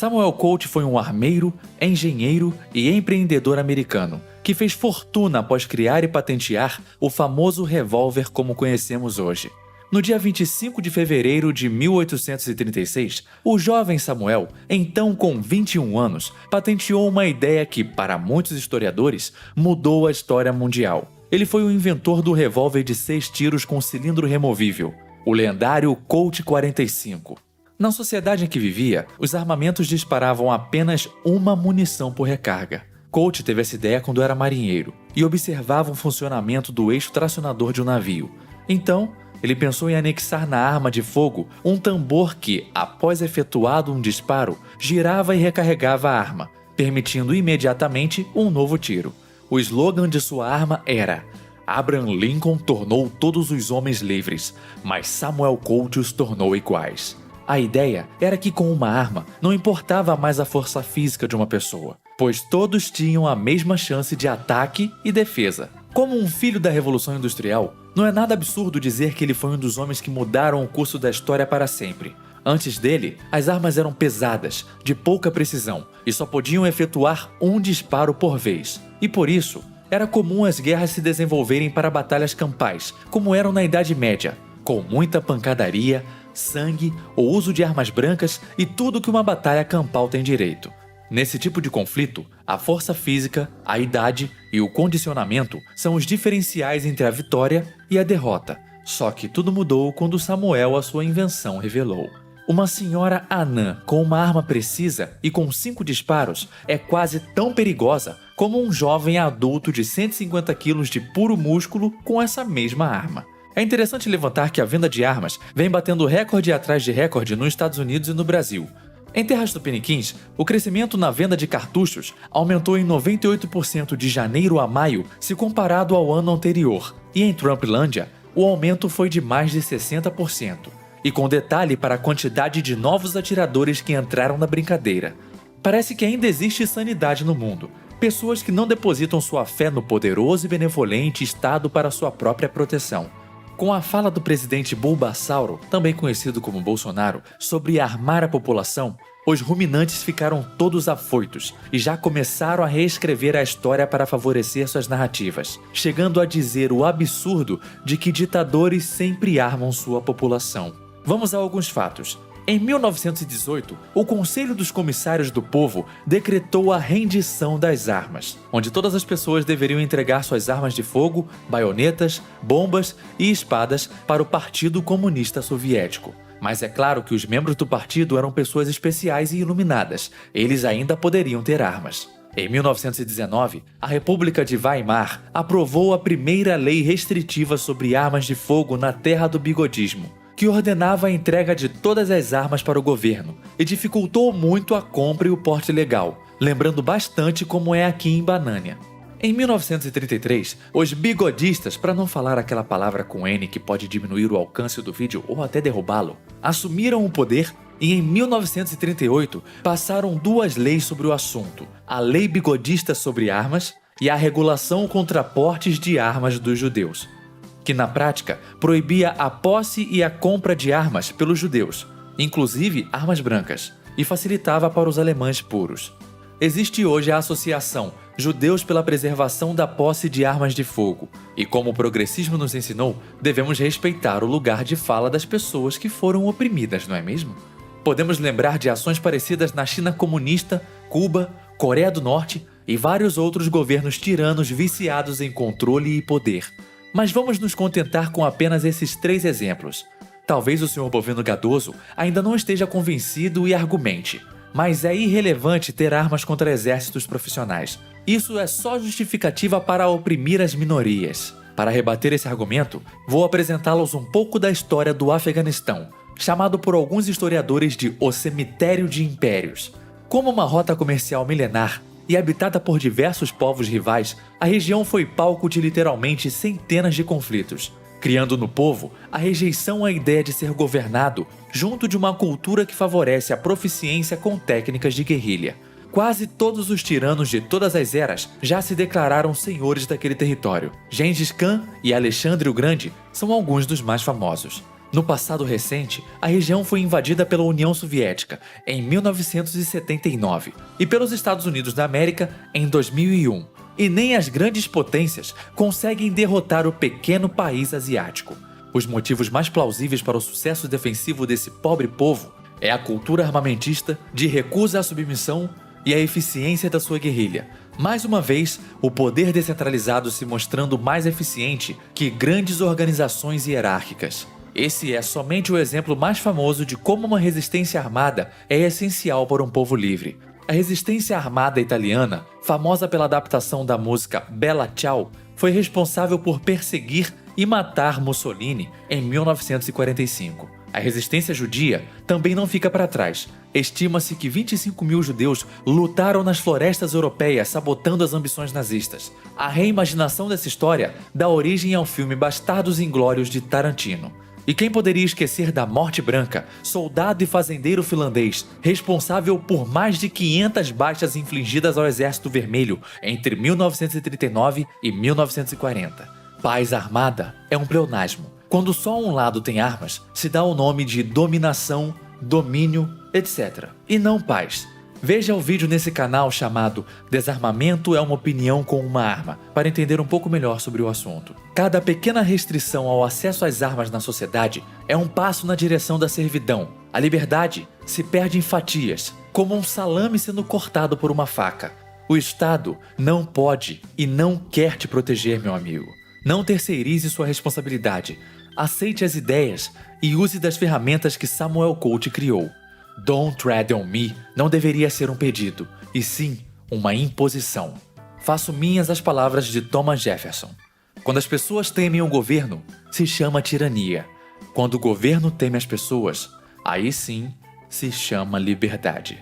Samuel Colt foi um armeiro, engenheiro e empreendedor americano que fez fortuna após criar e patentear o famoso revólver como conhecemos hoje. No dia 25 de fevereiro de 1836, o jovem Samuel, então com 21 anos, patenteou uma ideia que, para muitos historiadores, mudou a história mundial. Ele foi o inventor do revólver de 6 tiros com cilindro removível, o lendário Colt 45. Na sociedade em que vivia, os armamentos disparavam apenas uma munição por recarga. Colt teve essa ideia quando era marinheiro e observava o funcionamento do eixo tracionador de um navio. Então, ele pensou em anexar na arma de fogo um tambor que, após efetuado um disparo, girava e recarregava a arma, permitindo imediatamente um novo tiro. O slogan de sua arma era: Abraham Lincoln tornou todos os homens livres, mas Samuel Colt os tornou iguais. A ideia era que com uma arma não importava mais a força física de uma pessoa, pois todos tinham a mesma chance de ataque e defesa. Como um filho da Revolução Industrial, não é nada absurdo dizer que ele foi um dos homens que mudaram o curso da história para sempre. Antes dele, as armas eram pesadas, de pouca precisão, e só podiam efetuar um disparo por vez. E por isso, era comum as guerras se desenvolverem para batalhas campais, como eram na Idade Média, com muita pancadaria, sangue, o uso de armas brancas e tudo que uma batalha campal tem direito. Nesse tipo de conflito, a força física, a idade e o condicionamento são os diferenciais entre a vitória e a derrota. Só que tudo mudou quando Samuel a sua invenção revelou. Uma senhora anã com uma arma precisa e com 5 disparos é quase tão perigosa como um jovem adulto de 150 quilos de puro músculo com essa mesma arma. É interessante levantar que a venda de armas vem batendo recorde atrás de recorde nos Estados Unidos e no Brasil. Em terras tupiniquins, o crescimento na venda de cartuchos aumentou em 98% de janeiro a maio se comparado ao ano anterior, e em Trumplândia, o aumento foi de mais de 60%. E com detalhe para a quantidade de novos atiradores que entraram na brincadeira. Parece que ainda existe sanidade no mundo. Pessoas que não depositam sua fé no poderoso e benevolente Estado para sua própria proteção. Com a fala do presidente Bulbasauro, também conhecido como Bolsonaro, sobre armar a população, os ruminantes ficaram todos afoitos e já começaram a reescrever a história para favorecer suas narrativas, chegando a dizer o absurdo de que ditadores sempre armam sua população. Vamos a alguns fatos. Em 1918, o Conselho dos Comissários do Povo decretou a rendição das armas, onde todas as pessoas deveriam entregar suas armas de fogo, baionetas, bombas e espadas para o Partido Comunista Soviético. Mas é claro que os membros do partido eram pessoas especiais e iluminadas, eles ainda poderiam ter armas. Em 1919, a República de Weimar aprovou a primeira lei restritiva sobre armas de fogo na terra do bigodismo, que ordenava a entrega de todas as armas para o governo e dificultou muito a compra e o porte legal, lembrando bastante como é aqui em Banânia. Em 1933, os bigodistas, para não falar aquela palavra com N que pode diminuir o alcance do vídeo ou até derrubá-lo, assumiram o poder e em 1938 passaram 2 leis sobre o assunto, a Lei Bigodista sobre Armas e a Regulação contra Portes de Armas dos Judeus, que na prática proibia a posse e a compra de armas pelos judeus, inclusive armas brancas, e facilitava para os alemães puros. Existe hoje a Associação Judeus pela Preservação da Posse de Armas de Fogo, e como o progressismo nos ensinou, devemos respeitar o lugar de fala das pessoas que foram oprimidas, não é mesmo? Podemos lembrar de ações parecidas na China comunista, Cuba, Coreia do Norte e vários outros governos tiranos viciados em controle e poder. Mas vamos nos contentar com apenas esses 3 exemplos. Talvez o Sr. Bovino Gadoso ainda não esteja convencido e argumente, mas é irrelevante ter armas contra exércitos profissionais. Isso é só justificativa para oprimir as minorias. Para rebater esse argumento, vou apresentá-los um pouco da história do Afeganistão, chamado por alguns historiadores de O Cemitério de Impérios. Como uma rota comercial milenar e habitada por diversos povos rivais, a região foi palco de literalmente centenas de conflitos, criando no povo a rejeição à ideia de ser governado junto de uma cultura que favorece a proficiência com técnicas de guerrilha. Quase todos os tiranos de todas as eras já se declararam senhores daquele território. Gengis Khan e Alexandre o Grande são alguns dos mais famosos. No passado recente, a região foi invadida pela União Soviética em 1979 e pelos Estados Unidos da América em 2001. E nem as grandes potências conseguem derrotar o pequeno país asiático. Os motivos mais plausíveis para o sucesso defensivo desse pobre povo é a cultura armamentista de recusa à submissão e a eficiência da sua guerrilha. Mais uma vez, o poder descentralizado se mostrando mais eficiente que grandes organizações hierárquicas. Esse é somente o exemplo mais famoso de como uma resistência armada é essencial para um povo livre. A resistência armada italiana, famosa pela adaptação da música Bella Ciao, foi responsável por perseguir e matar Mussolini em 1945. A resistência judia também não fica para trás. Estima-se que 25 mil judeus lutaram nas florestas europeias sabotando as ambições nazistas. A reimaginação dessa história dá origem ao filme Bastardos Inglórios de Tarantino. E quem poderia esquecer da Morte Branca, soldado e fazendeiro finlandês, responsável por mais de 500 baixas infligidas ao Exército Vermelho entre 1939 e 1940. Paz armada é um pleonasmo. Quando só um lado tem armas, se dá o nome de dominação, domínio, etc. E não paz. Veja o vídeo nesse canal chamado Desarmamento é uma opinião com uma arma, para entender um pouco melhor sobre o assunto. Cada pequena restrição ao acesso às armas na sociedade é um passo na direção da servidão. A liberdade se perde em fatias, como um salame sendo cortado por uma faca. O Estado não pode e não quer te proteger, meu amigo. Não terceirize sua responsabilidade. Aceite as ideias e use das ferramentas que Samuel Colt criou. Don't tread on me não deveria ser um pedido, e sim uma imposição. Faço minhas as palavras de Thomas Jefferson. Quando as pessoas temem o governo, se chama tirania. Quando o governo teme as pessoas, aí sim se chama liberdade.